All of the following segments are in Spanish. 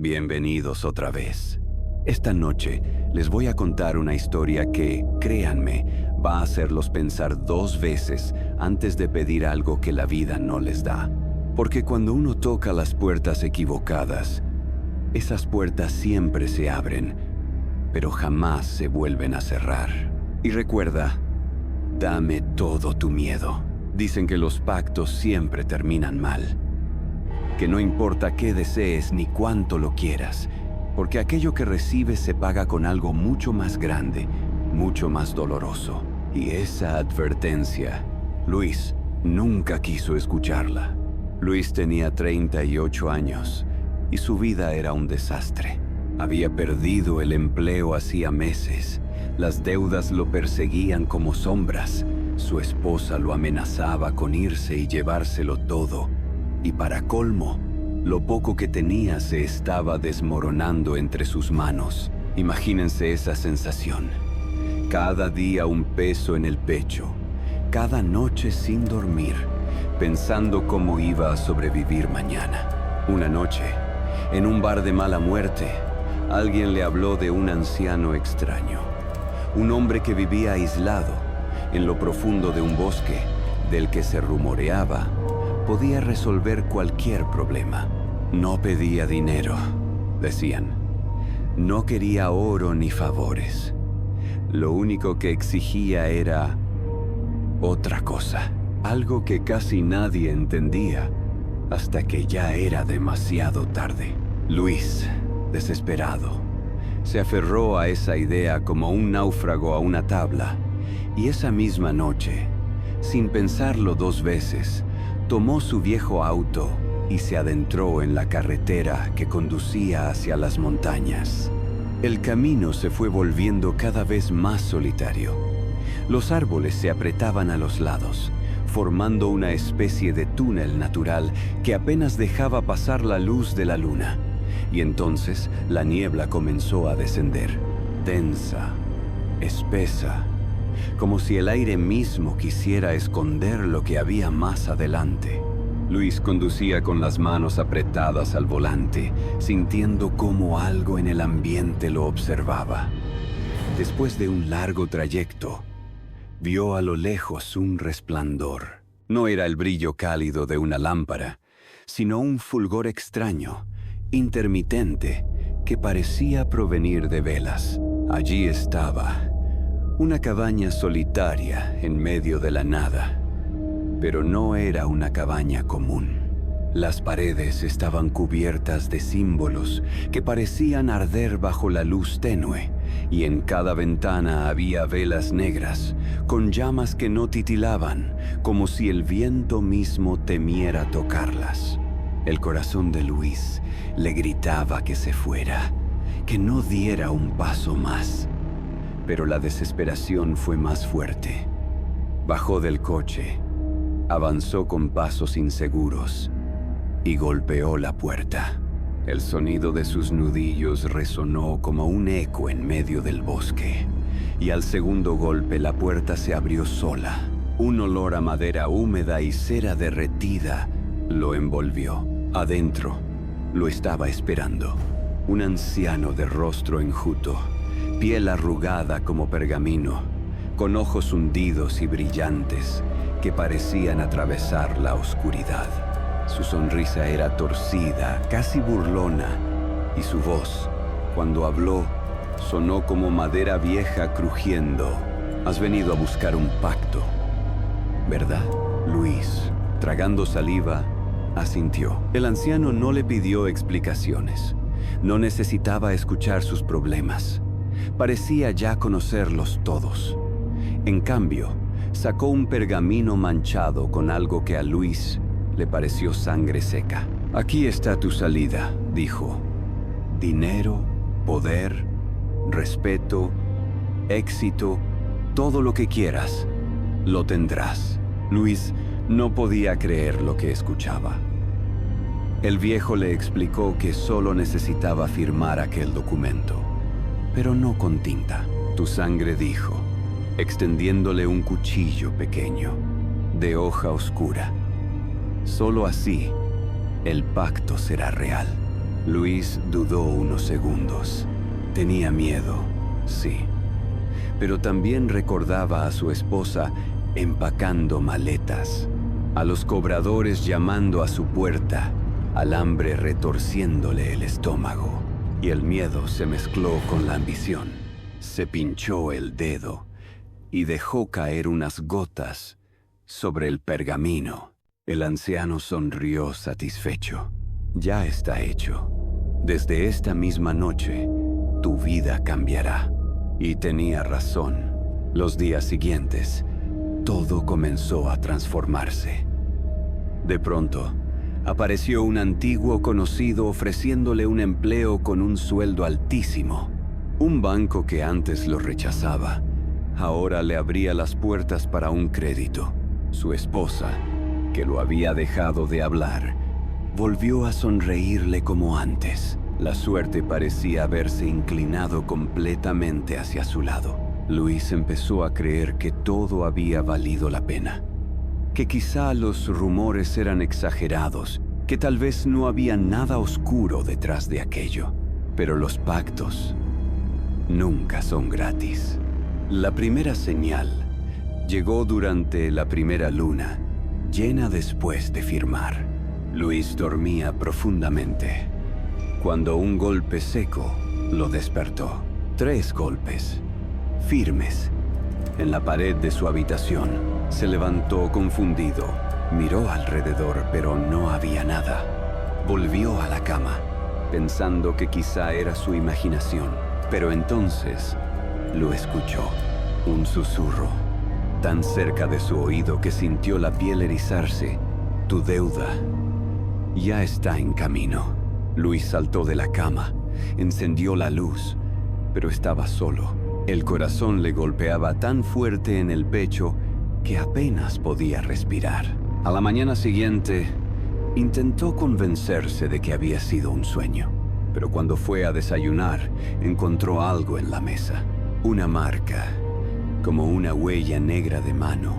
Bienvenidos otra vez. Esta noche les voy a contar una historia que, créanme, va a hacerlos pensar 2 veces antes de pedir algo que la vida no les da. Porque cuando uno toca las puertas equivocadas, esas puertas siempre se abren, pero jamás se vuelven a cerrar. Y recuerda, dame todo tu miedo. Dicen que los pactos siempre terminan mal. Que no importa qué desees ni cuánto lo quieras, porque aquello que recibes se paga con algo mucho más grande, mucho más doloroso. Y esa advertencia, Luis nunca quiso escucharla. Luis tenía 38 años y su vida era un desastre. Había perdido el empleo hacía meses, las deudas lo perseguían como sombras, su esposa lo amenazaba con irse y llevárselo todo. Y para colmo, lo poco que tenía se estaba desmoronando entre sus manos. Imagínense esa sensación. Cada día un peso en el pecho, cada noche sin dormir, pensando cómo iba a sobrevivir mañana. Una noche, en un bar de mala muerte, alguien le habló de un anciano extraño. Un hombre que vivía aislado, en lo profundo de un bosque, del que se rumoreaba podía resolver cualquier problema. No pedía dinero, decían. No quería oro ni favores. Lo único que exigía era otra cosa. Algo que casi nadie entendía, hasta que ya era demasiado tarde. Luis, desesperado, se aferró a esa idea como un náufrago a una tabla. Y esa misma noche, sin pensarlo 2 veces, tomó su viejo auto y se adentró en la carretera que conducía hacia las montañas. El camino se fue volviendo cada vez más solitario. Los árboles se apretaban a los lados, formando una especie de túnel natural que apenas dejaba pasar la luz de la luna. Y entonces la niebla comenzó a descender, densa, espesa, como si el aire mismo quisiera esconder lo que había más adelante. Luis conducía con las manos apretadas al volante, sintiendo cómo algo en el ambiente lo observaba. Después de un largo trayecto, vio a lo lejos un resplandor. No era el brillo cálido de una lámpara, sino un fulgor extraño, intermitente, que parecía provenir de velas. Allí estaba, una cabaña solitaria en medio de la nada, pero no era una cabaña común. Las paredes estaban cubiertas de símbolos que parecían arder bajo la luz tenue, y en cada ventana había velas negras, con llamas que no titilaban, como si el viento mismo temiera tocarlas. El corazón de Luis le gritaba que se fuera, que no diera un paso más. Pero la desesperación fue más fuerte. Bajó del coche, avanzó con pasos inseguros y golpeó la puerta. El sonido de sus nudillos resonó como un eco en medio del bosque, y al segundo golpe la puerta se abrió sola. Un olor a madera húmeda y cera derretida lo envolvió. Adentro lo estaba esperando un anciano de rostro enjuto, piel arrugada como pergamino, con ojos hundidos y brillantes que parecían atravesar la oscuridad. Su sonrisa era torcida, casi burlona, y su voz, cuando habló, sonó como madera vieja crujiendo. Has venido a buscar un pacto, ¿verdad? Luis, tragando saliva, asintió. El anciano no le pidió explicaciones. No necesitaba escuchar sus problemas. Parecía ya conocerlos todos. En cambio, sacó un pergamino manchado con algo que a Luis le pareció sangre seca. Aquí está tu salida, dijo. Dinero, poder, respeto, éxito, todo lo que quieras, lo tendrás. Luis no podía creer lo que escuchaba. El viejo le explicó que solo necesitaba firmar aquel documento, pero no con tinta. Tu sangre, dijo, extendiéndole un cuchillo pequeño, de hoja oscura. Solo así, el pacto será real. Luis dudó unos segundos. Tenía miedo, sí, pero también recordaba a su esposa empacando maletas, a los cobradores llamando a su puerta, al hambre retorciéndole el estómago, y el miedo se mezcló con la ambición. Se pinchó el dedo y dejó caer unas gotas sobre el pergamino. El anciano sonrió satisfecho. Ya está hecho. Desde esta misma noche, tu vida cambiará. Y tenía razón. Los días siguientes, todo comenzó a transformarse. De pronto, apareció un antiguo conocido ofreciéndole un empleo con un sueldo altísimo. Un banco que antes lo rechazaba, ahora le abría las puertas para un crédito. Su esposa, que lo había dejado de hablar, volvió a sonreírle como antes. La suerte parecía haberse inclinado completamente hacia su lado. Luis empezó a creer que todo había valido la pena, que quizá los rumores eran exagerados, que tal vez no había nada oscuro detrás de aquello. Pero los pactos nunca son gratis. La primera señal llegó durante la primera luna, llena después de firmar. Luis dormía profundamente, cuando un golpe seco lo despertó. 3 golpes, firmes, en la pared de su habitación. Se levantó confundido, miró alrededor, pero no había nada. Volvió a la cama, pensando que quizá era su imaginación, pero entonces lo escuchó. Un susurro, tan cerca de su oído que sintió la piel erizarse. Tu deuda ya está en camino. Luis saltó de la cama, encendió la luz, pero estaba solo. El corazón le golpeaba tan fuerte en el pecho que apenas podía respirar. A la mañana siguiente, intentó convencerse de que había sido un sueño, pero cuando fue a desayunar, encontró algo en la mesa. Una marca, como una huella negra de mano,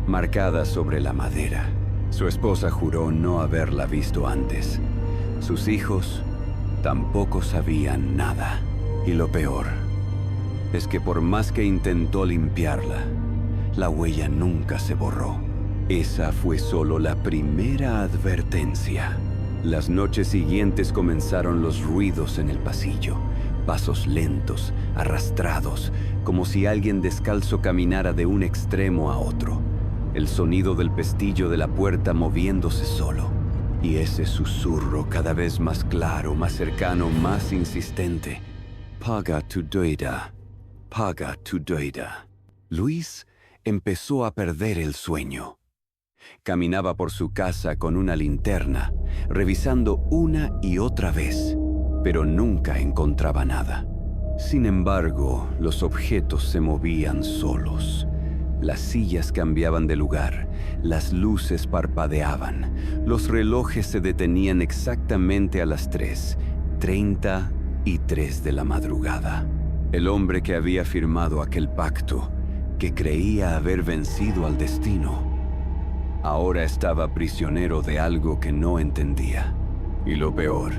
marcada sobre la madera. Su esposa juró no haberla visto antes. Sus hijos tampoco sabían nada. Y lo peor es que por más que intentó limpiarla, la huella nunca se borró. Esa fue solo la primera advertencia. Las noches siguientes comenzaron los ruidos en el pasillo. Pasos lentos, arrastrados, como si alguien descalzo caminara de un extremo a otro. El sonido del pestillo de la puerta moviéndose solo. Y ese susurro cada vez más claro, más cercano, más insistente. Paga tu deuda, paga tu deuda. Luis empezó a perder el sueño. Caminaba por su casa con una linterna, revisando una y otra vez, pero nunca encontraba nada. Sin embargo, los objetos se movían solos. Las sillas cambiaban de lugar, las luces parpadeaban, los relojes se detenían exactamente a las 3:33 de la madrugada. El hombre que había firmado aquel pacto, que creía haber vencido al destino, ahora estaba prisionero de algo que no entendía. Y lo peor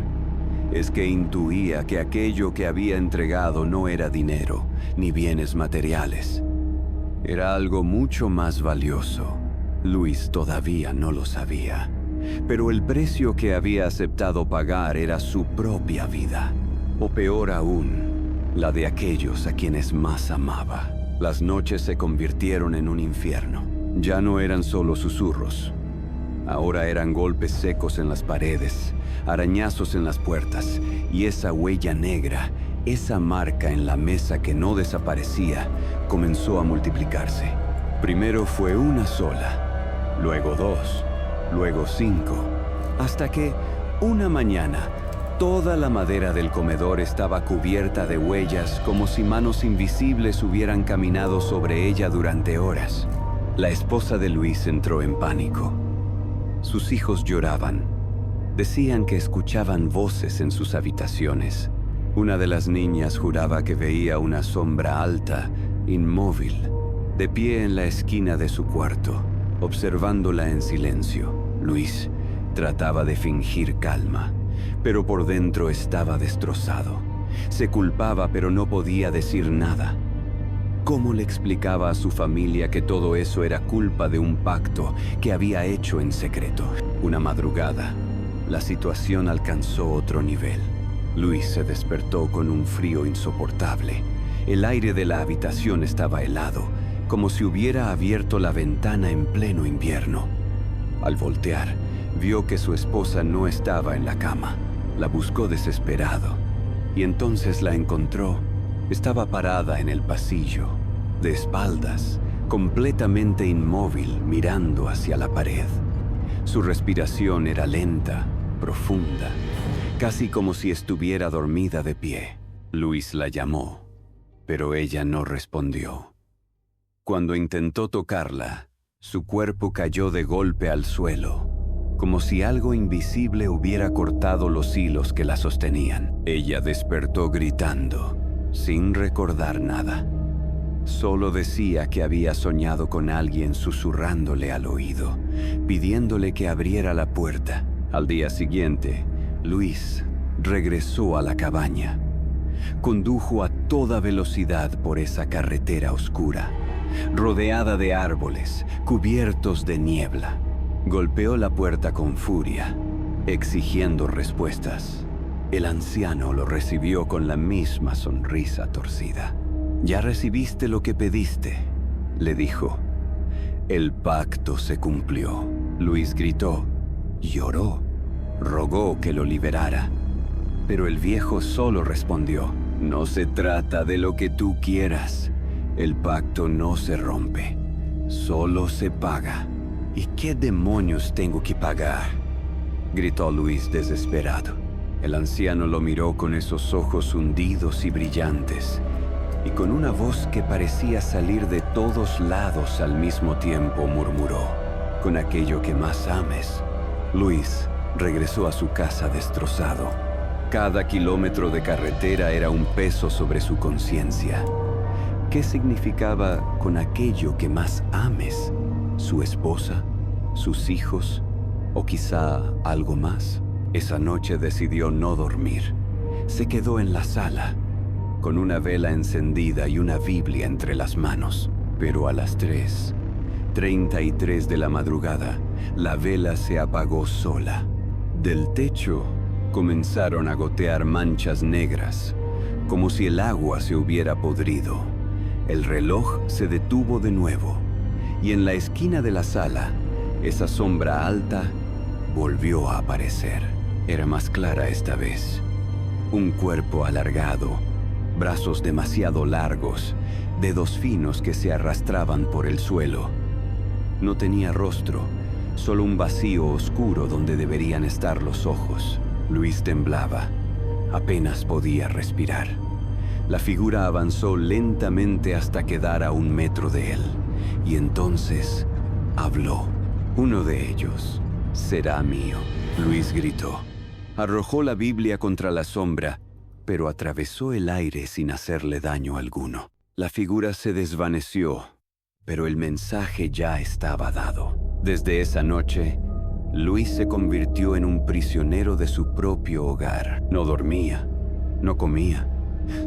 es que intuía que aquello que había entregado no era dinero ni bienes materiales. Era algo mucho más valioso. Luis todavía no lo sabía, pero el precio que había aceptado pagar era su propia vida, o peor aún, la de aquellos a quienes más amaba. Las noches se convirtieron en un infierno. Ya no eran solo susurros. Ahora eran golpes secos en las paredes, arañazos en las puertas, y esa huella negra, esa marca en la mesa que no desaparecía, comenzó a multiplicarse. Primero fue una sola, luego 2, luego 5, hasta que, una mañana, toda la madera del comedor estaba cubierta de huellas como si manos invisibles hubieran caminado sobre ella durante horas. La esposa de Luis entró en pánico. Sus hijos lloraban. Decían que escuchaban voces en sus habitaciones. Una de las niñas juraba que veía una sombra alta, inmóvil, de pie en la esquina de su cuarto, observándola en silencio. Luis trataba de fingir calma, pero por dentro estaba destrozado. Se culpaba, pero no podía decir nada. ¿Cómo le explicaba a su familia que todo eso era culpa de un pacto que había hecho en secreto? Una madrugada, la situación alcanzó otro nivel. Luis se despertó con un frío insoportable. El aire de la habitación estaba helado, como si hubiera abierto la ventana en pleno invierno. Al voltear, vio que su esposa no estaba en la cama. La buscó desesperado, y entonces la encontró. Estaba parada en el pasillo, de espaldas, completamente inmóvil, mirando hacia la pared. Su respiración era lenta, profunda, casi como si estuviera dormida de pie. Luis la llamó, pero ella no respondió. Cuando intentó tocarla, su cuerpo cayó de golpe al suelo, como si algo invisible hubiera cortado los hilos que la sostenían. Ella despertó gritando, sin recordar nada. Solo decía que había soñado con alguien susurrándole al oído, pidiéndole que abriera la puerta. Al día siguiente, Luis regresó a la cabaña. Condujo a toda velocidad por esa carretera oscura, rodeada de árboles, cubiertos de niebla. Golpeó la puerta con furia, exigiendo respuestas. El anciano lo recibió con la misma sonrisa torcida. «Ya recibiste lo que pediste», le dijo. El pacto se cumplió. Luis gritó, lloró, rogó que lo liberara. Pero el viejo solo respondió, «No se trata de lo que tú quieras. El pacto no se rompe, solo se paga». «¿Y qué demonios tengo que pagar?», gritó Luis desesperado. El anciano lo miró con esos ojos hundidos y brillantes, y con una voz que parecía salir de todos lados al mismo tiempo murmuró, «Con aquello que más ames». Luis regresó a su casa destrozado. Cada kilómetro de carretera era un peso sobre su conciencia. ¿Qué significaba con aquello que más ames? ¿Su esposa? ¿Sus hijos? ¿O quizá algo más? Esa noche decidió no dormir. Se quedó en la sala, con una vela encendida y una Biblia entre las manos. Pero a las 3:33 de la madrugada, la vela se apagó sola. Del techo comenzaron a gotear manchas negras, como si el agua se hubiera podrido. El reloj se detuvo de nuevo, y en la esquina de la sala, esa sombra alta volvió a aparecer. Era más clara esta vez. Un cuerpo alargado, brazos demasiado largos, dedos finos que se arrastraban por el suelo. No tenía rostro, solo un vacío oscuro donde deberían estar los ojos. Luis temblaba, apenas podía respirar. La figura avanzó lentamente hasta quedar a 1 metro de él, y entonces habló. «Uno de ellos será mío», Luis gritó. Arrojó la Biblia contra la sombra, pero atravesó el aire sin hacerle daño alguno. La figura se desvaneció, pero el mensaje ya estaba dado. Desde esa noche, Luis se convirtió en un prisionero de su propio hogar. No dormía, no comía,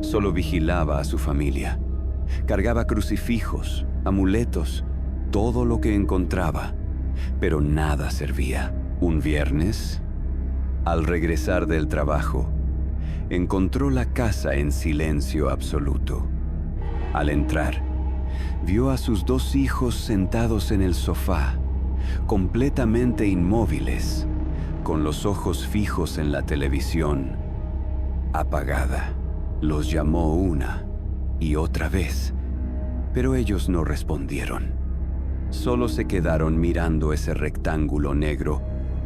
solo vigilaba a su familia. Cargaba crucifijos, amuletos, todo lo que encontraba, pero nada servía. Un viernes, al regresar del trabajo, encontró la casa en silencio absoluto. Al entrar, vio a sus 2 hijos sentados en el sofá, completamente inmóviles, con los ojos fijos en la televisión, apagada. Los llamó una y otra vez, pero ellos no respondieron. Solo se quedaron mirando ese rectángulo negro,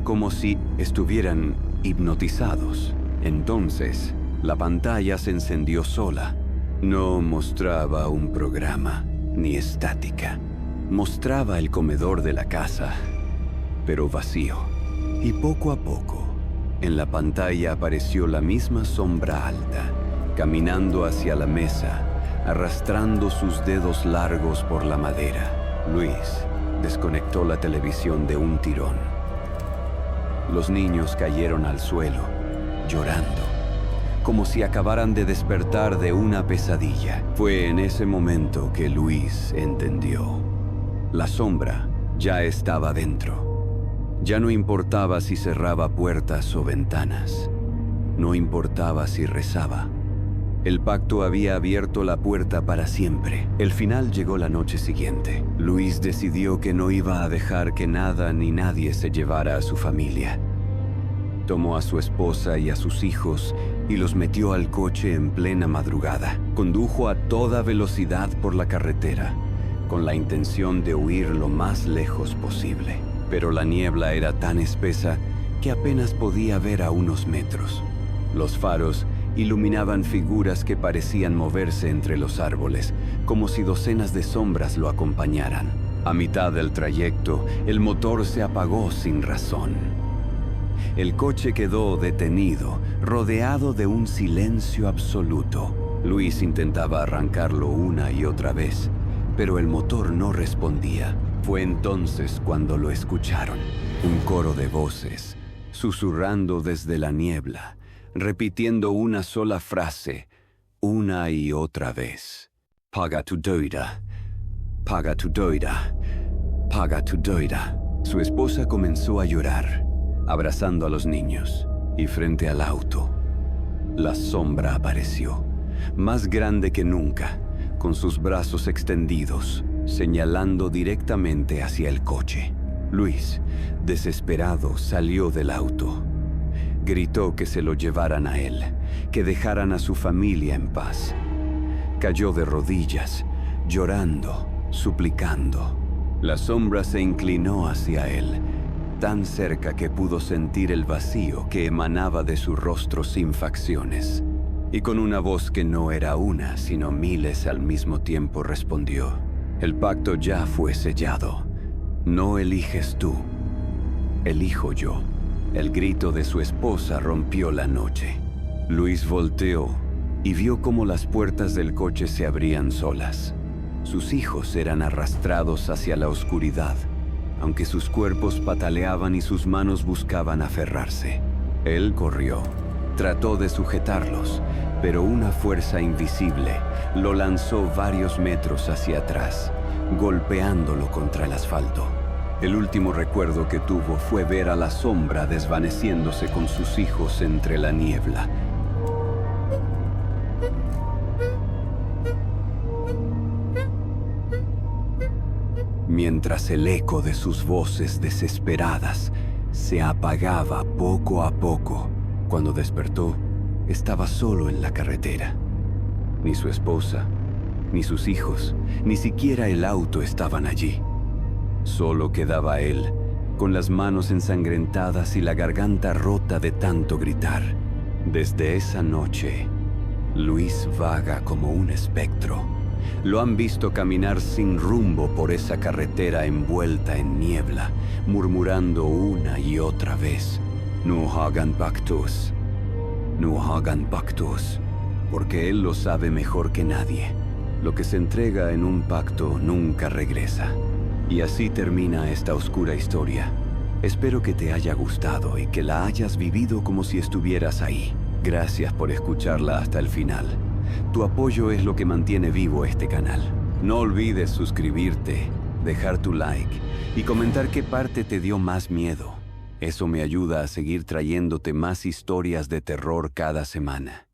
como si estuvieran hipnotizados. Entonces, la pantalla se encendió sola. No mostraba un programa, ni estática. Mostraba el comedor de la casa, pero vacío. Y poco a poco, en la pantalla apareció la misma sombra alta, caminando hacia la mesa, arrastrando sus dedos largos por la madera. Luis desconectó la televisión de un tirón. Los niños cayeron al suelo, llorando, como si acabaran de despertar de una pesadilla. Fue en ese momento que Luis entendió. La sombra ya estaba dentro. Ya no importaba si cerraba puertas o ventanas. No importaba si rezaba. El pacto había abierto la puerta para siempre. El final llegó la noche siguiente. Luis decidió que no iba a dejar que nada ni nadie se llevara a su familia. Tomó a su esposa y a sus hijos y los metió al coche en plena madrugada. Condujo a toda velocidad por la carretera, con la intención de huir lo más lejos posible. Pero la niebla era tan espesa que apenas podía ver a unos metros. Los faros iluminaban figuras que parecían moverse entre los árboles, como si docenas de sombras lo acompañaran. A mitad del trayecto, el motor se apagó sin razón. El coche quedó detenido, rodeado de un silencio absoluto. Luis intentaba arrancarlo una y otra vez, pero el motor no respondía. Fue entonces cuando lo escucharon. Un coro de voces, susurrando desde la niebla, repitiendo una sola frase, una y otra vez. Paga tu deuda, paga tu deuda, paga tu deuda. Su esposa comenzó a llorar, abrazando a los niños, y frente al auto, la sombra apareció, más grande que nunca, con sus brazos extendidos, señalando directamente hacia el coche. Luis, desesperado, salió del auto. Gritó que se lo llevaran a él, que dejaran a su familia en paz. Cayó de rodillas, llorando, suplicando. La sombra se inclinó hacia él, tan cerca que pudo sentir el vacío que emanaba de su rostro sin facciones. Y con una voz que no era una, sino miles al mismo tiempo respondió: el pacto ya fue sellado. No eliges tú, elijo yo. El grito de su esposa rompió la noche. Luis volteó y vio cómo las puertas del coche se abrían solas. Sus hijos eran arrastrados hacia la oscuridad, aunque sus cuerpos pataleaban y sus manos buscaban aferrarse. Él corrió, trató de sujetarlos, pero una fuerza invisible lo lanzó varios metros hacia atrás, golpeándolo contra el asfalto. El último recuerdo que tuvo fue ver a la sombra desvaneciéndose con sus hijos entre la niebla. Mientras el eco de sus voces desesperadas se apagaba poco a poco. Cuando despertó, estaba solo en la carretera. Ni su esposa, ni sus hijos, ni siquiera el auto estaban allí. Solo quedaba él, con las manos ensangrentadas y la garganta rota de tanto gritar. Desde esa noche, Luis vaga como un espectro. Lo han visto caminar sin rumbo por esa carretera envuelta en niebla, murmurando una y otra vez: no hagan pactos, no hagan pactos, porque él lo sabe mejor que nadie. Lo que se entrega en un pacto nunca regresa. Y así termina esta oscura historia. Espero que te haya gustado y que la hayas vivido como si estuvieras ahí. Gracias por escucharla hasta el final. Tu apoyo es lo que mantiene vivo este canal. No olvides suscribirte, dejar tu like y comentar qué parte te dio más miedo. Eso me ayuda a seguir trayéndote más historias de terror cada semana.